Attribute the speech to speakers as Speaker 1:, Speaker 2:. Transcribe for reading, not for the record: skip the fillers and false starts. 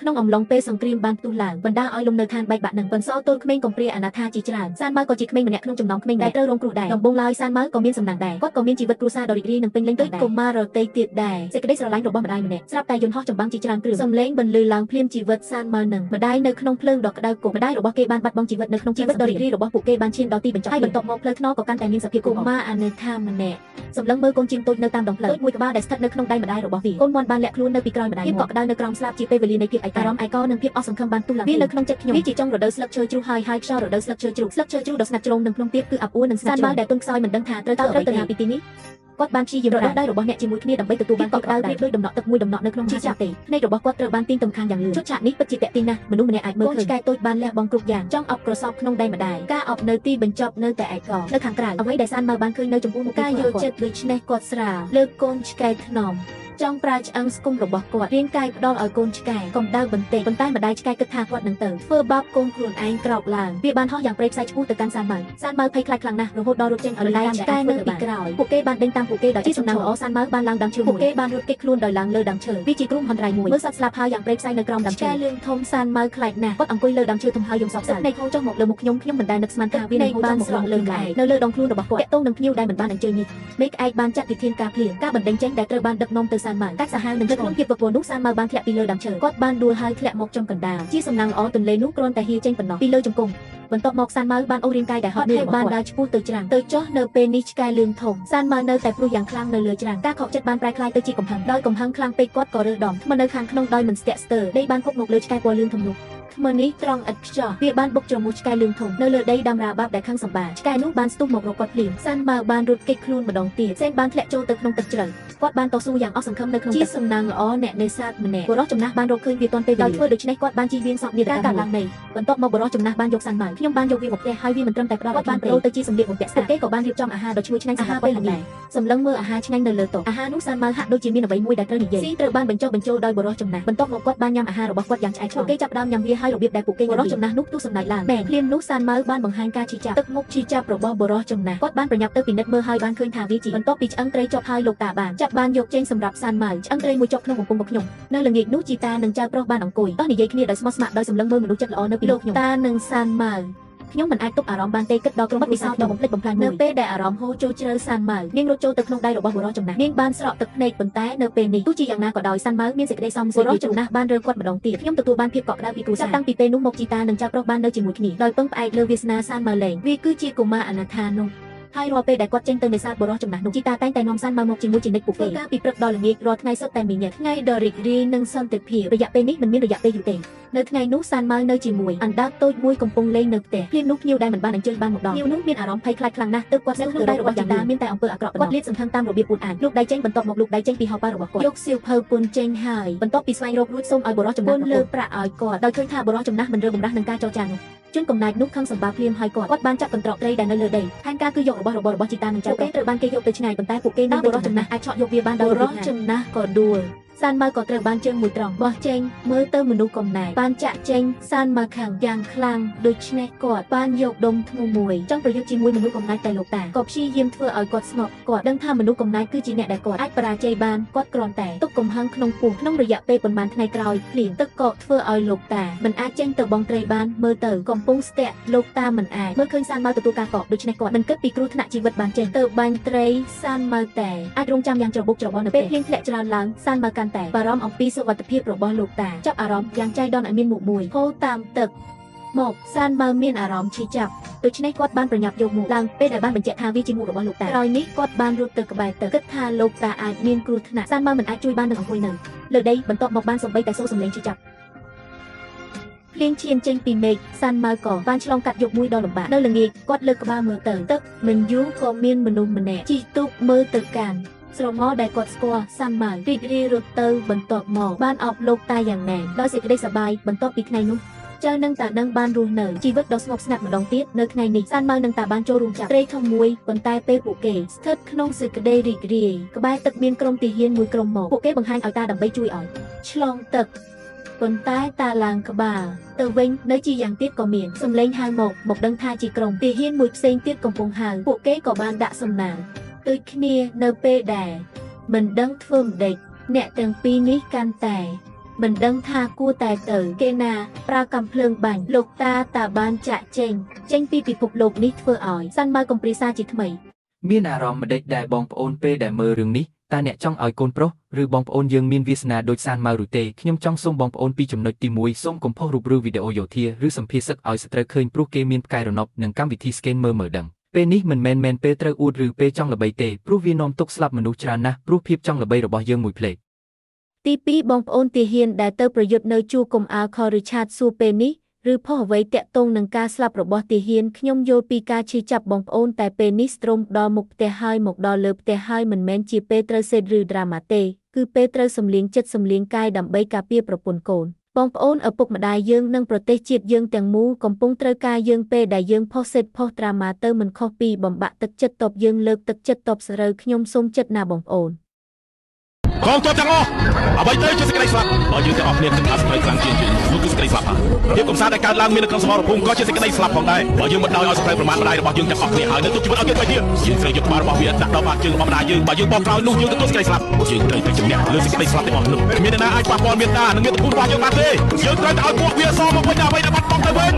Speaker 1: ក្នុងអំឡុងពេលសង្គ្រាមបានផ្ទុះឡើងបណ្ដាឲ្យលំនៅឋានបែកបាក់នឹងបន្សល់ទោលក្មេងកំព្រាអនាថាជាច្រើនសានម៉ៅក៏ជាក្មេងម្នាក់ក្នុងចំណោមក្មេងដែលត្រូវរងគ្រោះដែរដំបូងឡើយសានម៉ៅក៏មានសំណាងដែរគាត់ក៏មានជីវិតគ្រួសារដ៏រីករាយនិងពេញលេញដូចកុមាររតីទៀតដែរសេចក្តីស្រឡាញ់របស់ម្ដាយម្នាក់ស្រាប់តែយន្តហោះចម្បាំងជាច្រើនគ្រឿងសំឡេងបន្លឺឡើងភ្លាមជីវិតសានម៉ៅនឹងម្ដាយនៅក្នុងភ្លើងដ៏ក្តៅគគុកម្ដាយរបស់គេបានបាត់បង់ជីវិតនៅក្នុងជីវិតដ៏រីករាយរបស់ពួកគេបានឈានដល់ទីបញ្ចប់ហើយបន្ទាប់មកផ្លូវថ្នល់ក៏កាន់តែមានសភាពកុមារអនាថាម្នាក់សម្លឹងមើលកូនជើងតូចនៅតាមដងផ្លូវតូចមួយក្បាលដែលស្ថិតនៅក្នុងដៃម្ដាយរបស់វាកូនមាន់បានលាក់ខ្លួននៅពីក្រោយម្ដាយភាពកក់ក្ដៅនៅក្រោមស្លាបជាពេលវេលានៃភាពឯករាជ្យឯកោនិងភាពអស់សង្ឃឹមបានទុះឡើងវានៅក្នុងចិត្តខ្ញុំវាជាចុងរដូវស្លឹកឈើជ្រុះហើយខ្យល់រដូវស្លឹកឈើជ្រុះដ៏ស្ងាត់ជ្រងនឹងក្នុងទៀតគឺអាប់អួរនិងស្នាដដែលទន់ខ្សោយមិនដឹងថាត្រូវទៅណាពីទីនេះគាត់បានព្យាយាមរកដៃរបស់អ្នកជាមួយគ្នាដើម្បីទទួលបានភាពក្តៅប្រៀបដូចដំណក់ទឹកមួយដំណក់នៅក្នុងជីចាប់ទេភ្នែករបស់គាត់ត្រូវបានទាញទំខាងយ៉ាងលឿនជុតឆាកនេះពិតជាតាក់ទាញណាស់មនុស្សម្នាក់អាចមើលឃើញឆ្កែតូចបានលះបង់គ្រប់យ៉ាងចង់អប់ក្រសោបក្នុងដៃម្ដាយការអប់នៅទីបញ្ចប់នៅតែឯកោនៅខាងក្រៅអ្វីដែលសានម៉ៅបានឃើញនៅចំពោះមុខការយកចិត្តដូច្នេះគាត់ស្រាលលើកកូនឆ្កែថ្នមចង់ប្រើឆ្អឹងស្គមរបស់គាត់រាងកាយផ្ដល់ឲ្យកូនឆ្កែកុំដៅបន្តិចប៉ុន្តែម្ដាយឆ្កែគិតថាគាត់នឹងទៅធ្វើបាបកូនខ្លួនឯងក្រោកឡើងវាបានហោះយ៉ាងព្រៃផ្សៃឆ្ពោះទៅកាន់សានម៉ៅភ័យខ្លាចខ្លាំងណាស់រហូតដល់រត់ចេញឲ្យឡាយឆ្កែនៅពីក្រោយពួកគេបានដេញតាមពួកគេដោយជាសំណាងល្អសានម៉ៅបានឡើងដើមឈើមួយពួកគេបានរត់គេចខ្លួនដោយឡើងលើដើមឈើវាជាក្រុមហន្តរាយមួយមើលសត្វស្លាបហើយយ៉ាងព្រៃផ្សៃនៅក្រោមដើមឈើឆ្កែលឿងធំសានម៉ៅខ្លាចណាស់គាត់អង្គុយលើដើមឈើធំហើយយំសោកសៅភ្នែកហូរចុះមកលើមុខខ្ញុំមិនដែលនឹកស្មានថាវានឹងបានស្រក់លើក្អែកនៅលើដងខ្លួនរបស់គាត់តាក់ទងនឹងភ្ញៀវដែលមិនបានអញ្ជើញនេះមេក្អែកបានចាត់វិធានការភ្លាមការបណ្ដេញចេញដែលត្រូវបានដឹកនាំទៅសានម៉ៅតែសាហាវនឹងនៅក្នុងភាពពពនោះសានម៉ៅបានធ្លាក់ពីលើដើមឈើគាត់បានដួលហើយធ្លាក់មកចំកណ្ដាលជាសំណាងល្អទន្លេនោះគ្រាន់តែហៀរចេញប៉ុណ្ណោះពីលើជង្គង់បន្ទាប់មកសានម៉ៅបានអូសរាងកាយដែលហត់នឿយបានដើរឆ្ពោះទៅច្រាំងទៅចុះនៅពេលនេះឆ្កែលឿងធំសានម៉ៅនៅតែព្រុសយ៉ាងខ្លាំងនៅលើច្រាំងការខកចិត្តបានប្រែក្លាយទៅជាកំហឹងដោយកំហឹងខ្លាំងពេកគាត់ក៏រើសដំថ្មនៅខាងក្នុងដោយមិនស្ទាក់ស្ទើរដេកបានគប់មកលើឆ្កែពណ៌លឿងធំនោះថ្មនេះត្រង់ឥតខ្ចោះវាបានបុកច្រមុះឆ្កែលឿងធំនៅលើដីដាំរាបាបដែលខឹងសម្បាឆ្កែនោះបានស្ទុះមករកគាត់ភ្លាមសានម៉ៅបានរត់គេចខ្លួនម្ដងទៀតសេងបានធ្លាក់ចូលទៅក្នុងទឹកជ្រៅគាត់បានតស៊ូយ៉ាងអស់សង្ឃឹមនៅក្នុងជាសំណាងល្អអ្នកនេសាទម្នាក់បុរសចំណាស់បានរកឃើញវាទាន់ពេលដោយធ្វើដូច្នេះគាត់បានជិះវៀងសពនាដការកាត់ឡើងនៃបន្ទាប់មកបុរសចំណាស់បានយកសានម៉ៅខ្ញុំបានយកវាមកផ្ទះហើយវាមិនត្រឹមតែផ្ដល់ឲ្យបានប្រូទៅជាសម្លៀកបំពាក់ស្អាតគេក៏បានរៀបចំអាហារដ៏ឈ្ងុយឆ្ងាញ់សម្រាប់ពេលល្ងាចសម្លឹងមើលអាហារឆ្ងាញ់នៅលើតុអាហារនោះសានម៉ៅហាក់ដូចជាមានអ្វីមួយដែលត្រូវនិយាយស៊ីត្រូវបានបញ្ចុះបញ្ចូលដោយបុរសចំណាស់បន្ទាប់មកគាត់បានញ៉ាំអាហាររបស់គាត់យ៉ាងឆ្អែតឆ្ងាញ់គេចាប់ផ្ដើមញ៉ាំវាហើយរបៀបដែលពួកគេបុរសចំណាស់នោះទោះសម្ដេចឡើងមែនភ្លាមនោះសានម៉ៅបានបង្ហាញការឈឺចាប់ទឹកមុខឈឺចាប់របស់បុរសចំណាស់គាត់បានប្រញាប់ទៅពិនិត្យមើលហើយបានឃើញថាវាជាបន្ទាប់ពីឆ្អឹងត្រីជាប់ហើយលោកតាបានចាប់បានយកចេញសម្រាប់សានម៉ៅឆ្អឹងត្រីមួយជាប់ក្នុងបំពង់របស់ខ្ញុំនៅល្ងាចនោះជីតានិងចៅប្រុសបានអង្គុយតោះនិយាយគ្នាដោយស្មោះស្ម័គ្រដោយសម្លឹងមើលមនុស្សចិត្តល្អនៅពីលោកខ្ញុំតានិងសានម៉ៅខ្ញុំមិនអាចទប់អារម្មណ៍បានទេគិតដល់ក្រុមពិសោធន៍ដ៏បំផ្លិចបំផ្លាញនៅពេលដែលអារម្មណ៍ហូរចូលជ្រៅសានម៉ៅនាងរត់ចូលទៅក្នុងដៃរបស់បុរសចំណាស់នាងបានស្រក់ទឹកភ្នែកប៉ុន្តែនៅពេលនេះទោះជាយ៉ាងណាក៏ដោយសានម៉ៅមានសេចក្តីសមបុរសចំណាស់បានរើគាត់ម្ដងទៀតខ្ញុំទទួលបានភាពកក់ក្ដៅពីគ្រួសារតាំងពីពេលនោះមកជីតានិងចៅប្រុសបាននៅជាមួយគ្នាដោយពឹងផ្អែកលើវាសនាសានម៉ៅលែងវាគឺជាកុមារអនាថានោះហើយរាល់ពេលដែលគាត់ចេញទៅនេសាទបុរសចំណាស់នោះជីតាតែងតែនាំសានម៉ៅមកជាមួយជានិច្ចពួកគេការពីព្រឹកដល់ល្ងាចរាល់ថ្ងៃសុទ្ធតែមានថ្ងៃដ៏រីករាយនិងសន្តិភាពរយៈពេលនេះមិនមានរយៈពេលយូរទេនៅថ្ងៃនោះសានម៉ៅនៅជាមួយអណ្ដើកតូចមួយកំពុងលេងនៅផ្ទះភ្លាមនោះភ្ញៀវដែលមិនបានអញ្ជើញបានមកដល់ភ្ញៀវនោះមានអារម្មណ៍ភ័យខ្លាចខ្លាំងណាស់ទើបគាត់នៅក្នុងដៃរបស់ជីតាមានតែអំពើអាក្រក់គាត់លាតសន្ធឹងតាមរបៀបពួនអានលោកដៃចេញបន្ទាប់មកលោកដៃចេញពីហោប៉ៅរបស់គាត់យកសៀវភៅពុនចេញហើយបន្ទាប់ពីស្វែងរករួចសូមឲ្យបុរសចំណាស់លើប្រាក់ឲ្យគាត់ដោយឃើញថាបុរសចំណាស់មិនរើបំរាស់នឹងការចរចានោះជនកំណាចនោះខឹងសម្បាភ្លាមហើយគាត់បានចាប់កន្ត្រកត្រីដែលនៅលើដីផែនការគឺយករបស់ជីតានិងចៅប្រុសត្រូវបានគេយកទៅឆ្ងាយប៉ុន្តែពួកគេនឹងបុរសចំណាស់អាចឆក់យកវាបានដោយបុរសចំណាស់ក៏ដួលសានម៉ៅក៏ត្រូវបានជើងមួយត្រង់បោះចេញមើលទៅមនុស្សកំណាចបានចាក់ចេញសានម៉ៅខាងយ៉ាងខ្លាំងដូច្នេះគាត់បានយកដុំធ្នូមួយចង់ប្រយុទ្ធជាមួយមនុស្សកំណាចតែលោកតាក៏ព្យាយាមធ្វើឲ្យគាត់ស្ងប់គាត់ដឹងថាមនុស្សកំណាចគឺជាអ្នកដែលគាត់អាចបរាជ័យបានគាត់គ្រាន់តែទុកកំហឹងក្នុងពោះក្នុងរយៈពេលប៉ុន្មានថ្ងៃក្រោយភ្លាមទឹកកកធ្វើឲ្យលោកតាមិនអាចចេញទៅបងត្រីបានមើលទៅកំពុងស្ទាក់លោកតាមិនអាចមើលឃើញសានម៉ៅទទួលការកកដូច្នេះគាត់មិនគិតពីគ្រោះថ្នាក់ជីវិតបានចេញទៅបាញ់ត្រីសានម៉ៅតែអាចរងចាំយ៉ាងច្របូកច្របល់នៅពេលភ្លៀងធ្លាក់ច្រើនឡើងសានម៉ៅកាន់តែបារម្ភអំពីសុវត្ថិភាពរបស់លោកតាចាប់អារម្មណ៍យ៉ាងចៃដន្យឲ្យមានមុខមួយហូរតាមទឹកមកសានម៉ៅមានអារម្មណ៍ឈឺចាប់ដូច្នេះគាត់បានប្រញាប់យកមុខឡើងពេលដែលបានបញ្ជាក់ថាវាជាមុខរបស់លោកតាក្រោយនេះគាត់បានរត់ទៅក្បែរទឹកគិតថាលោកតាអាចមានគ្រោះថ្នាក់សានម៉ៅមិនអាចជួយបាននឹងអង្គុយនៅលើដីបន្ទាប់មកបានសំបីតែសូរសំឡេងឈឺចាប់ភ្លៀងឈានចេញពីមេឃសានម៉ៅក៏បានឆ្លងកាត់យប់មួយដ៏លំបាកនៅល្ងាចគាត់លើកក្បាលមើលទៅទឹកមិនយូរក៏មានមនុស្សម្នាក់ជិះទូកមើលទៅកាន់ស្រមោលដែលគាត់ស្គាល់សានម៉ៅរីករាយរត់ទៅបន្ទាប់មកបានអបលោកតាយ៉ាងណែនដោយសេចក្តីសប្បាយបន្ទាប់ពីថ្ងៃនោះចៅនឹងតានឹងបានរស់នៅជីវិតដ៏ស្ងប់ស្ងាត់ម្ដងទៀតនៅថ្ងៃនេះសានម៉ៅនឹងតាបានចូលរួមចាប់ត្រីធំមួយប៉ុន្តែពេលពួកគេស្ថិតក្នុងសេចក្តីរីករាយក្បែរទឹកមានក្រុមទាហានមួយក្រុមមកពួកគេបង្ហាញឲ្យតាដើម្បីជួយឲ្យឆ្លងទឹកប៉ុន្តែតាឡើងក្បាលទៅវិញនៅជាយ៉ាងទៀតក៏មានសំឡេងហៅមកដឹងថាជាក្រុមទាហានមួយផ្សេងទៀតកំពុងហៅពួកគេក៏បានដាក់សំណាងដូចគ្នានៅពេលដែលមិនដឹងធ្វើម្ដេចអ្នកទាំងពីរនេះកាន់តែ មិនដឹងថាគួរតែទៅគេណាប្រើកំភ្លើងបាញ់លោកតាបានចាក់ចេញពីពិភពលោកនេះធ្វើឲ្យសាន់ម៉ៅកំព្រាសាជាថ្មី
Speaker 2: មានអារម្មណ៍ម្ដេចដែរបងប្អូនពេលដែលមើលរឿងនេះតើអ្នកចង់ឲ្យកូនប្រុសឬបងប្អូនយើងមានវាសនាដូចសានម៉ៅឬទេខ្ញុំចង់សូមបងប្អូនពីចំណុចទី1សូមកុំផុសរូបឬវីដេអូយោធាឬសម្ភាសឹកឲ្យស្ត្រូវឃើញព្រោះគេមានផ្កាយរណបនិងកម្មវិធី scan មើលដឹងពេលនេះមិនមែនពេលត្រូវអួតឬពេលចង់ល្បីទេព្រោះវានាំទុកស្លាប់មនុស្សច្រើនណាស់ព្រោះភាពចង់ល្បីរបស់យើងមួយផ្លេក ទី2បងប្អូនទាហានដែលទៅប្រយុទ្ធនៅជួរកុំអាលខរិឆាតសួរពេលនេះឬផុសអ្វីតាក់ទងនឹងការស្លាប់របស់ទាហានខ្ញុំយល់ពីការឈឺចាប់បងប្អូនតែពេលនេះស្ទ្រុំដល់មុខផ្ទះហើយមកដល់លើផ្ទះហើយមិនមែនជាពេលត្រូវសេតឬដ្រាម៉ាទេគឺពេលត្រូវសម្លៀងចិត្តសម្លៀងកាយដើម្បីការពារប្រពន្ធកូនបងប្អូនឪពុកម្ដាយយើងនិងប្រទេសជាតិយើងទាំងមូលកំពុងត្រូវការយើងពេលដែលយើងផុសសេតផុសដ្រាម៉ាទៅមិនខុសពីបំបាក់ទឹកចិត្តតបយើងលើកទឹកចិត្តតបស្រូវខ្ញុំសូមចិត្តណាបងប្អូន
Speaker 3: កងទ័ពទាំងអស់អ្វីទៅជាសេចក្តីស្លាប់បើយើងទាំងអស់គ្នាគិតថាសេចក្តីខ្លាំងជាងនោះគឺសេចក្តីស្លាប់ហើយភាពកំសាន្តដែលកើតឡើងមាននៅក្នុងសមរភូមិក៏ជាសេចក្តីស្លាប់ផងដែរបើយើងមិនដោយឲ្យសេចក្តីប្រមាថម្ដាយរបស់យើងទាំងអស់គ្នាហើយនៅទុកជីវិតឲ្យគេទៅទៀតយើងត្រូវយកក្បាលរបស់វាដាក់ដល់បាតជើងរបស់ម្ដាយយើងបើយើងបោះក្រោយនោះយើងទទួលសេចក្តីស្លាប់យើងត្រូវតែជំនះលើសេចក្តីស្លាប់ទាំងអស់នោះគ្មានអ្នកណាអាចប៉ះពាល់មេត្តានិងមេត្តារបស់យើងបានទេយើងត្រូវតែឲ្យពួកវាសមកវិញអ្វីដែលបាត់បង់ទៅវិញ